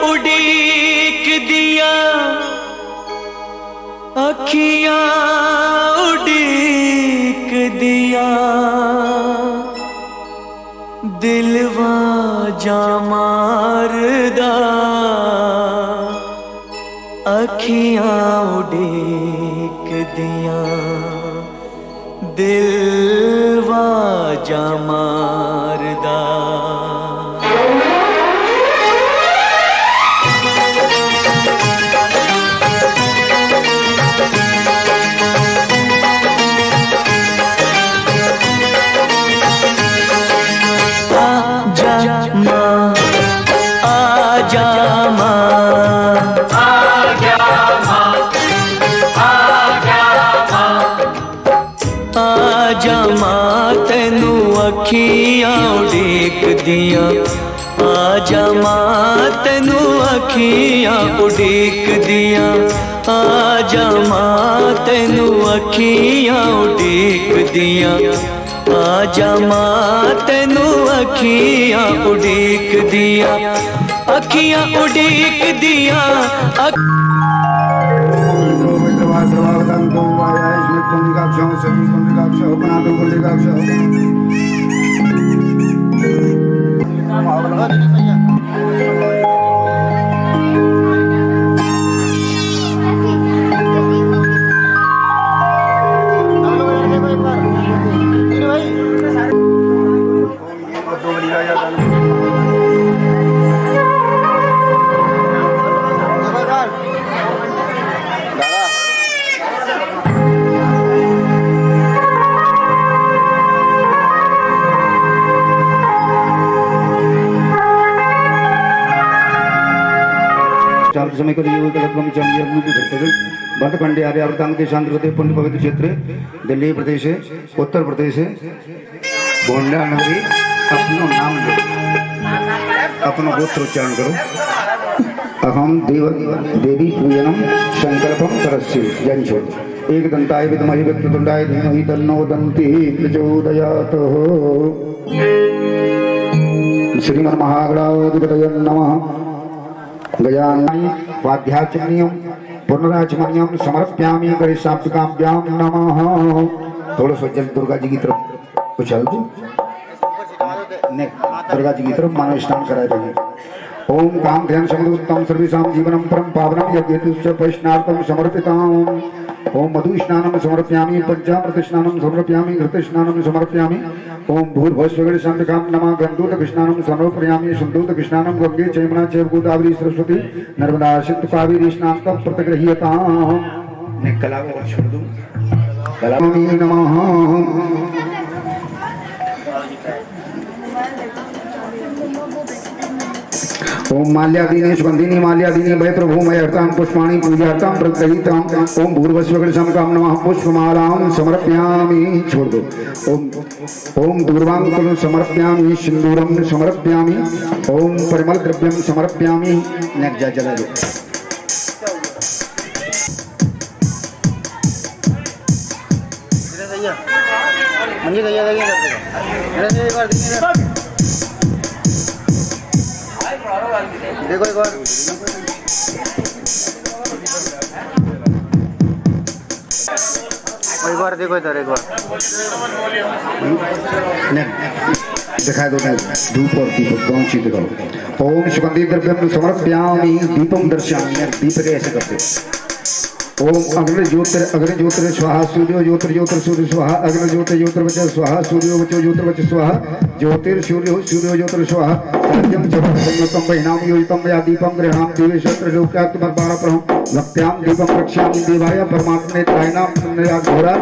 उड़ीक दिया, अखियां उड़ीक दिया, दिलवा जा मारदा, अखियां उड़ीक दिया, दिलवा जा मारदा। अखियां उड़ीक दिया, आजा मां तैनू अखियां उड़ीक दिया, आजा मां तैनू अखियां उड़ीक दिया, आजा मां तैनू अखियां उड़ीक दिया, अखियां उड़ीक दिया। समय को भरतखंडे आर्यावतांग के शांत पुण्य पवित्र क्षेत्र दिल्ली प्रदेश है, उत्तर प्रदेश है, गोंडा नगरी। अपनो नाम लो, अपनो गोत्र उच्चारण करो। अहम देवी पूजनम संकल्पम करस्य जन छोड़। एक दंताय विद्महे वक्रतुंडाय धीमहि तन्नो दन्ति प्रचोदयात्। श्रीमन्महागणाधिपतये नमः। गजाननी वाद्याचमनीयं पुनराचमनीयं समर्प्यामि गणेशाभ्यां नमः। थोड़ा सा जल दुर्गा जी की तरफ उछाल दो, दुर्गा जी की तरफ मानव स्नान कराए रहे। ओम काम ध्यान समुद्रम सर्वेषां जीवनं परम पावनं यज्ञेतुश्च वैष्णार्थं समर्पिताम्। ओम मधु स्नानं समर्पयामि, पंचामृत स्नानं समर्पयामि, घृत स्नानं समर्पयामि। ओम भूर्भुवस्वः शान्तिकां नमः। गन्धोदक स्नानं समर्पयामि, शुद्धोदक स्नानं गंगे चैमना चैव गोदावरी सरस्वती नर्मदा सिंधु कावेरी स्नानं प्रतिगृह्यताम्। ने कला को छोड़ दूं, कलामी नमः। ओम माल्यादीनि सुगंधिनी माल्यादीनि भय प्रभुमयर्तां पुष्पाणि पूजार्थं प्रदयितां। ओम भूर्भुवस्वः काम नमः। पुष्पमालां समर्पयामि, छोड़ दो। ओम दूर्वांकुलं समर्पयामि, सिंदूरं समर्पयामि, ओम परिमल द्रव्यं समर्पयामि। नेक जला दो। देखो एक बार देखो इधर एक बार दिखा दो। धूप और दीपक दोनों चीज दिखाओ। ओम सुगंधि द्रव्यम समर्पयामि, दीपम दर्शयामि। दीप के ऐसे करते। ओम अग्नि ज्योतिर स्वाहा, सूर्यो ज्योतिर सूर्य स्वाहा, अग्नि ज्योतिर वच स्वाहा, सूर्यो वचो ज्योतिर स्वाहा, ज्योतिर सूर्यो ज्योतिर स्वाहा। सत्यम संयुक्तम वैनाम योजितम या दीपम गृहाम देवेश्वर लोक्यात्मर्पणप्रहं भक्त्यां दीपम रक्ष्यामि देवाय परमात्मने त्रायणां घोरा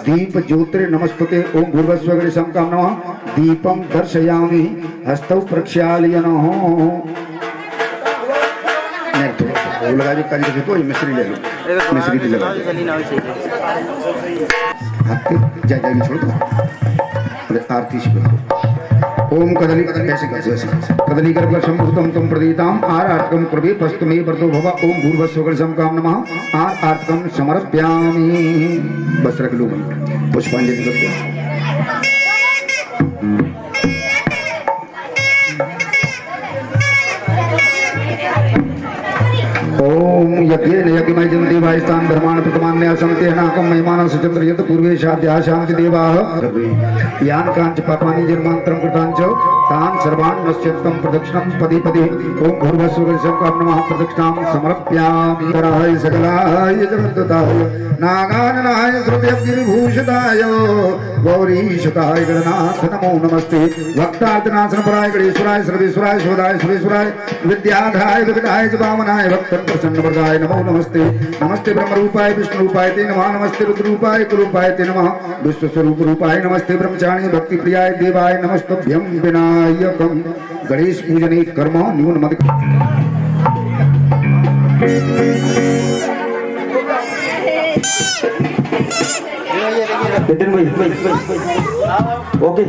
दीप ज्योतिर नमस्ते। ओम भूर्भुवस्वः शंकां नमः। दीपम दर्शयामि, हस्तौ प्रक्षालयनः। लगा जो कंज से तो मिश्री ले लो, मिश्री भी लगा हाथ के जा छोड़ दो। आरती से ओम कदली कैसे कदली कर संभूतम तुम प्रदीताम आरार्तकम कृपे पस्तमे वर्तो भव। ओम भूर्भुवस्वः शंकां नमः। आरार्तकम समर्पयामि। बस रख लो, पुष्पांजलि करते। ओम यज्ञेन यज्ञमय जन देवाय स्थान धर्माण प्रतमान्य संते नाकम महिमान सुचंद्र यत पूर्वे शाद्या शांति देवाः यान कांच पापानि जन्मांतरं कृतांच तान सर्वान् नश्यत्तं प्रदक्षिणं पदे पदे ओम भूर्भुवस्सुरसंकं नमः प्रदक्षिणां समर्पयामि कराय सकलाय जगद्दताय नागाननाय श्रुतिभूषिताय गौरीशताय गणनाथ नमो नमस्ते भक्तार्तनाशन पराय गणेश्वराय सर्वेश्वराय शोधाय सुरेश्वराय विद्याधाय विकटाय वामनाय भक्त प्रसन्न वरदाय नमो नमस्ते नमस्ते ब्रह्म रूपाय विष्णु रूपाय ते नमः नमस्ते रुद्र रूपाय कुरूपाय ते नमः विश्व स्वरूप रूपाय नमस्ते ब्रह्मचारिणी भक्ति प्रियाय देवाय नमस्तभ्यं विनायकं गणेश पूजने कर्म न्यून मद ओके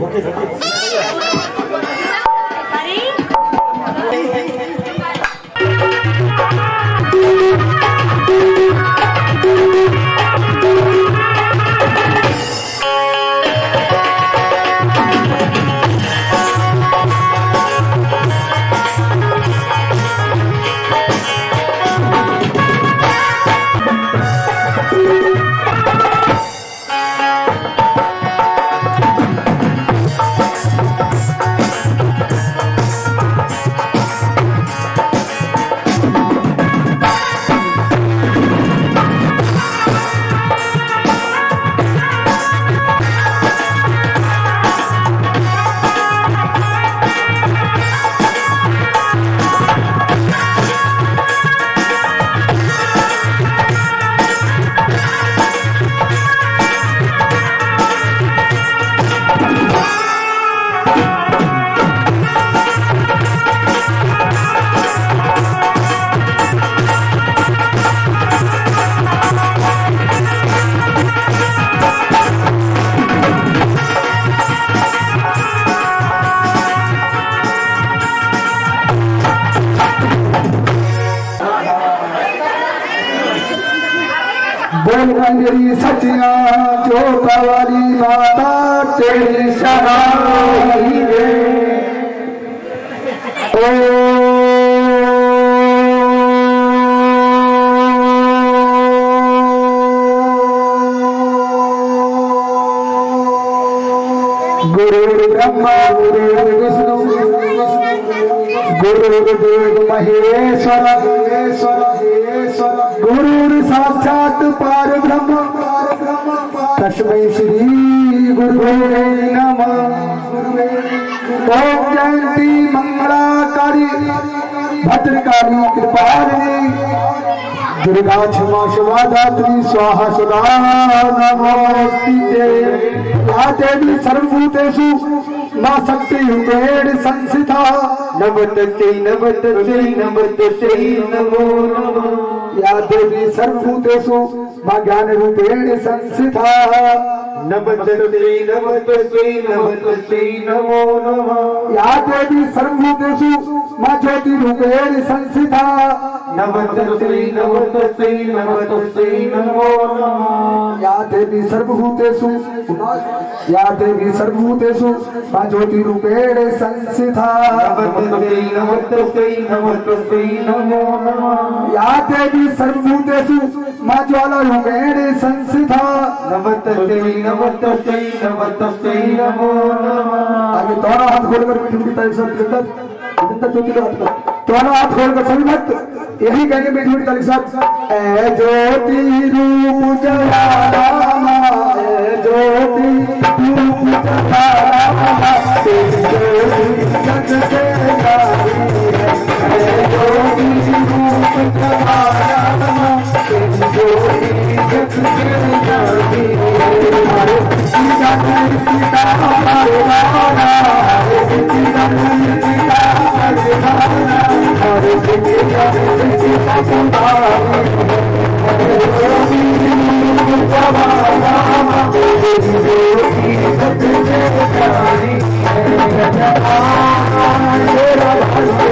बोल मंदिरी सचिया जो कवाली माता तेरी सहाई रे गुरु ब्रह्मा गुरु विष्णु गुरुदेव महेश्वर गुरु साक्षात पार ब्रह्म तस्मै श्री गुरुवे नमः। ओम जयंती मंगलाकारी भद्रकाली कृपालिनी दुर्गा क्षमा शिवा धात्री स्वाहा सुधा नमोस्तुते। या देवी सर्वभूतेषु मां शक्ति रूपेण संस्थिता नमस्तस्यै नमस्तस्यै नमस्तस्यै नमो नमः। या देवी सर्वभूतेषु मां ज्ञान रूपेण संस्थिता नमस्तस्यै नमस्तस्यै नमस्तस्यै नमो नमः। या देवी सर्वभूतेषु मां ज्योति रूपेण संस्थिता नमस्तस्यै नमस्तस्यै नमस्तस्यै नमो नमः। या देवी सर्वभूतेषु मां ज्योति रूपेण संस्थिता नमस्तस्यै नमस्तस्यै नमस्तस्यै नमो नमः। या देवी सर्वभूतेषु मां ज्वाला रूपेण संस्थिता नमस्तस्यै नमस्तस्यै नमस्तस्यै नमो नमः। आगे दोनों हाथ खोलकर मीठी ताली साथ ज्योति का हाथ दोनों हाथ खोलकर सभी भक्त यही कहेंगे मीठी मीठी ताली साथ। ऐ ज्योति रूप जलारामा ऐ ज्योति रूप जलारामा तेरी ज्योति जग से न्यारी है। ऐ ज्योति रूप जलारामा तेरी ज्योति जग से न्यारी है। हमारे सीता सीता हमारे राना सीता सीता हमारे राना हरे सीता सीता हमारे ज्योति रूप जलारामा तेरी ज्योति जग से न्यारी है। तेरा भले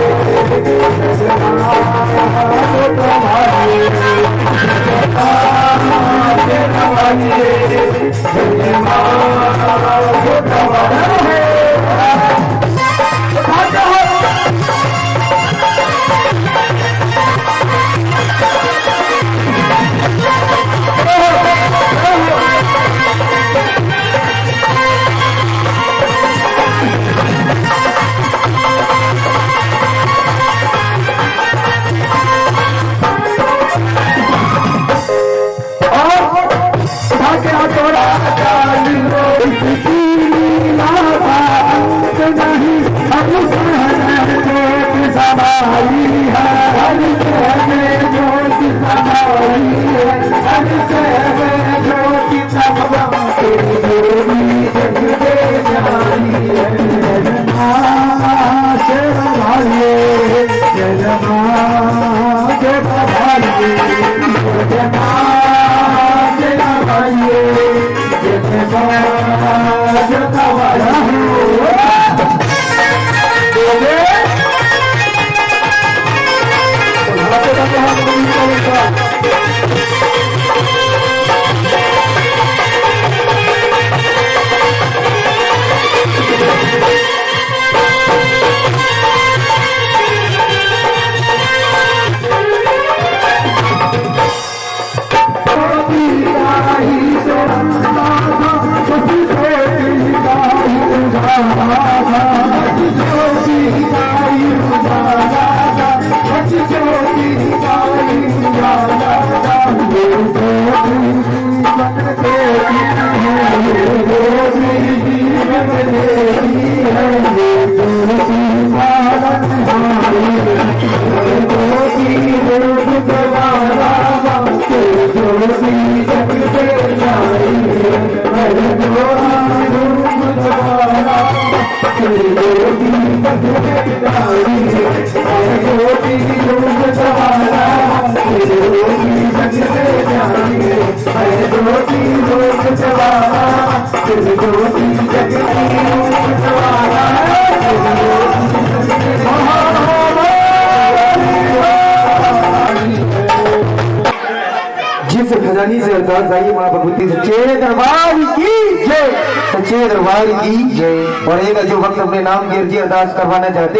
जिस खजानी से अरदास आई माँ भगवती सच्चे दरबार की जय, सच्चे दरबार की जय। और एक जो वक्त अपने नाम की अर्जी अरदास करवाना चाहते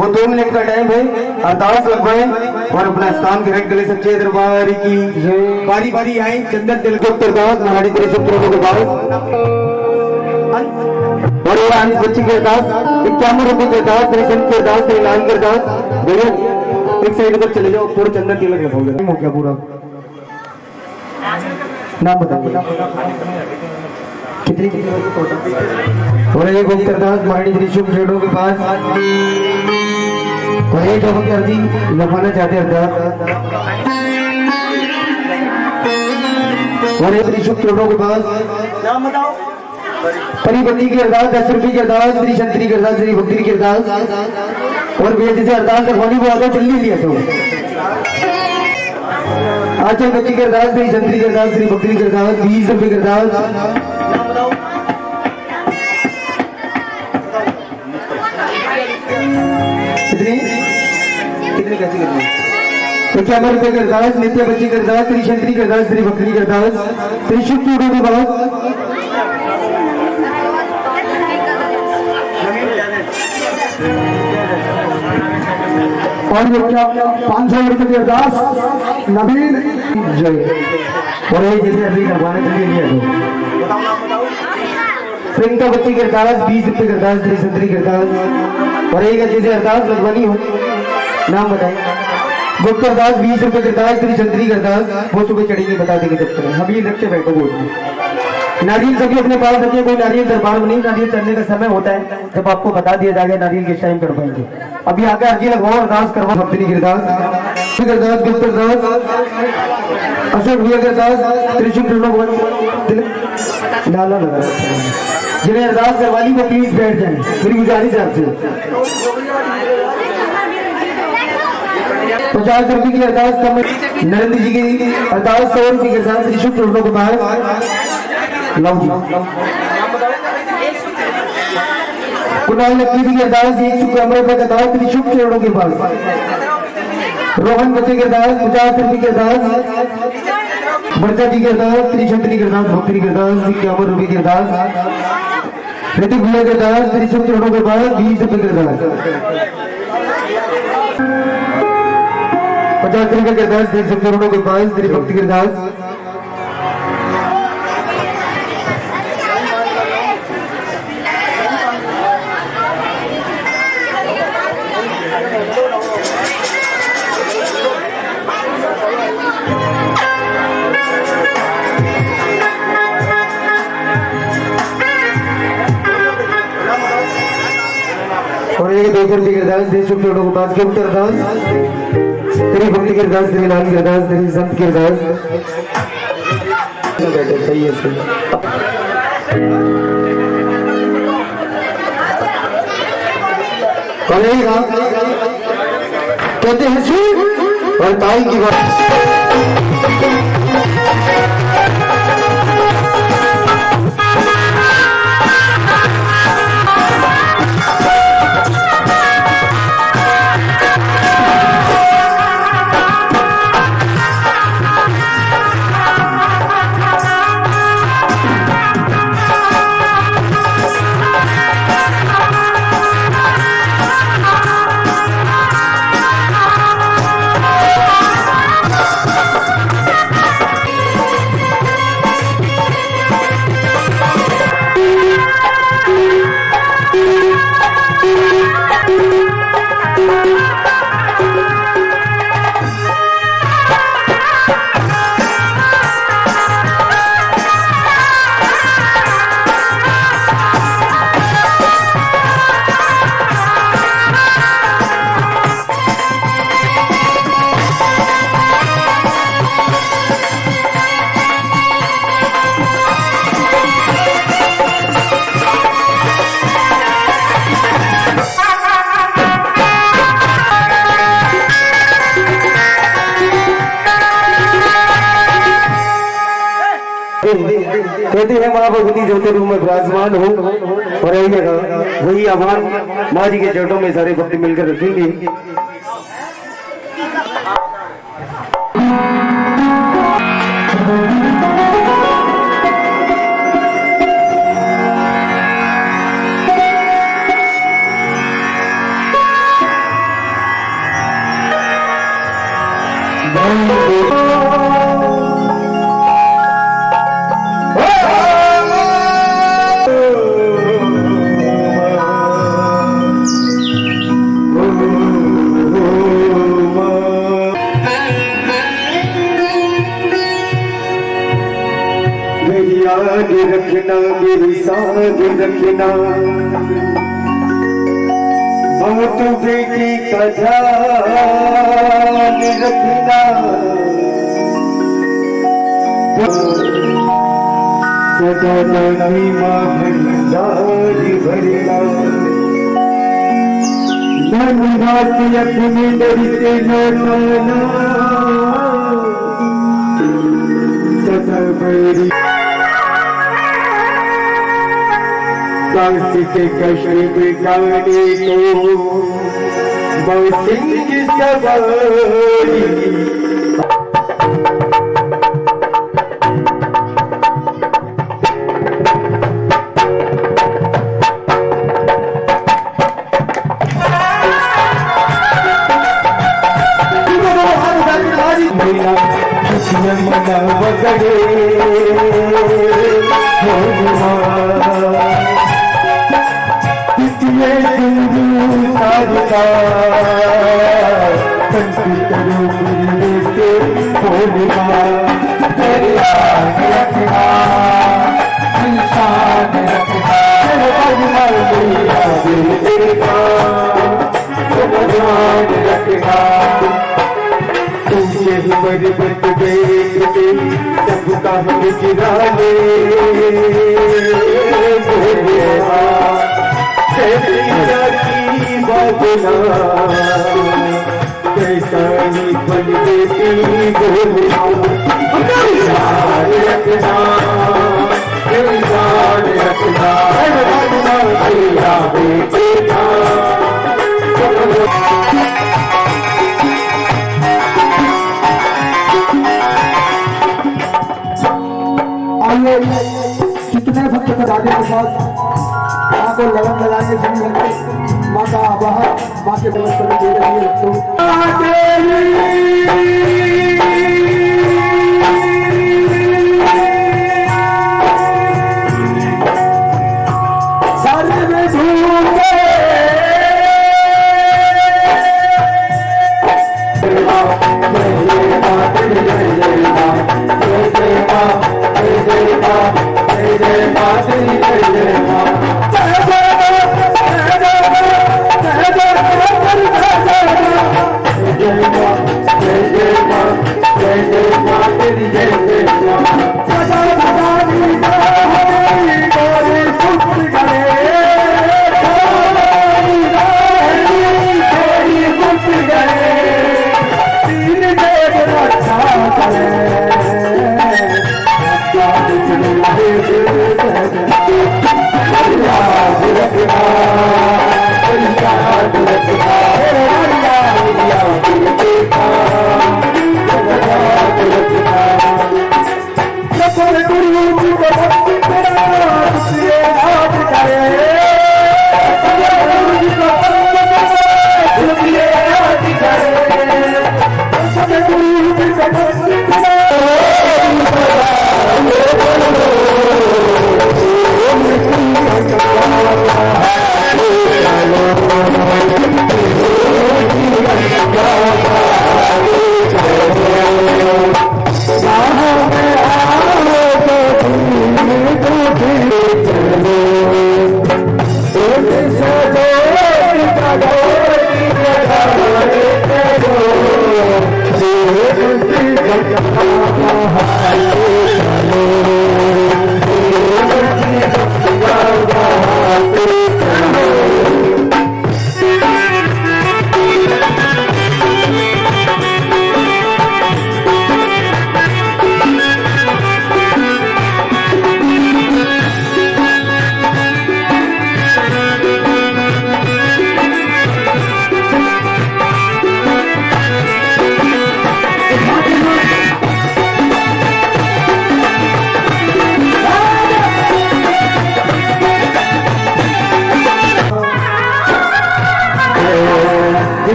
वो 2 मिनट का टाइम है, अरदास लगवाए और अपना स्थान ग्रहण करें। सच्चे दरबार की जय। बारी बारी आए चंदन तिलक अरदास महारानी तेरे सत्रों के बाद और ये अंश बच्ची के अरदास 51 रुपए के अरदास तेरे संत के अरदास तेरे लाल के अरदास। भैया एक साइड पर चले जाओ, थोड़ा चंदन तिलक लगाओगे। हो गया पूरा नाम बताइए कितनी और एक वक्त अरदास महारानी श्री शुभ शेडों के पास और एक वक्त अर्जी लगवाना चाहते अरदास और एक श्री शुभ शेडों के पास नाम बताओ। परिपति की अरदास 10 रुपये की अरदास श्री शंतरी की अरदास श्री भक्ति की अरदास और भैया जिसे अरदास लगवानी वो आगे चल लिया तो आचल बच्ची के अरदास श्री शंतरी के अरदास श्री भक्ति के अरदास 20 रुपये के अरदास। कितनी कैसी करनी 51 रुपये के अरदास नित्य बच्ची के अरदास श्री शंतरी के अरदास श्री भक्ति के अरदास श्री शुभ चूड़ों के बाद और ये क्या 500 रुपये की अरदास नवीन जय। और ये जैसे अभी करवाने के लिए प्रियंका बच्ची के अरदास 20 रुपये की अरदास श्री संतरी के अरदास और एक जैसे अरदास लगवानी हो नाम बताएं। गुप्त अरदास 20 रुपये की अरदास श्री संतरी के अरदास वो सुबह चढ़ेंगे बता देंगे जब तक हम ये रखते बैठो बोल नारियल सभी अपने पास रखिए। कोई नारियल दरबार में नहीं, नारियल चढ़ने का समय होता है जब आपको बता दिया जाएगा नारियल किस टाइम चढ़ पाएंगे। अभी आगे अर्जी लगवाओ अरदास करवाओ। भक्ति की अरदास गुप्त अरदास अशोक भैया के अरदास त्रिशुभ लाला लगा जिन्हें अरदास करवानी वो प्लीज बैठ जाए मेरी गुजारिश है आपसे। 50 रुपये की अरदास कम नरेंद्र जी की अरदास 100 रुपये की अरदास त्रिशुभ टोटों के पास लव जी कुणाल लक्की जी की अरदास 151 रुपये का अरदास त्रिशुभ चरणों के पास। रोहन बच्चे के अरदास 50 रुपये के अरदास बरजा जी के अरदास त्रिशंतरी के अरदास भक्ति के अरदास 51 रुपये के अरदास ऋतिक भैया के अरदास त्रिशुभ चरणों के पास 20 रुपये के अरदास 50 रुपये के अरदास त्रिशुभ चरणों के पास त्रिभक्ति के अरदास। और एक 2 रुपये की अरदास देश के लोगों के पास के उत्तर अरदास तेरी भक्ति की अरदास तेरी नाम की अरदास तेरी संत की अरदास। बैठे सही है सही कहते हैं और ताई की बात कहते हैं माँ भगवती ज्योति रूप में विराजमान हो और वही आह्वान माँ जी के चरणों में सारे भक्त मिलकर रखेंगे। याद रखना मेरी साथ रखना बहुत बेटी का ध्यान रखना सदा नानी माँ भंडारी भरना मन रात अपने डर से लौटाना सदा मेरी काशी के कष्ट बिगाड़े को सिंह सवारी मना बगड़े सबका हम गिरा ले बाबना कैसा ही बन देती बोलना रखना रखना भैया बेटा कितने भक्त राधे के साथ माँ को लगन लगाने से माँ का आवाह माँ के बगल पर दे रही है तो सारे में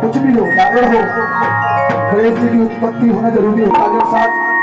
कुछ भी हो, डागर हो, गणेश जी की उत्पत्ति होना जरूरी हो, काजल साथ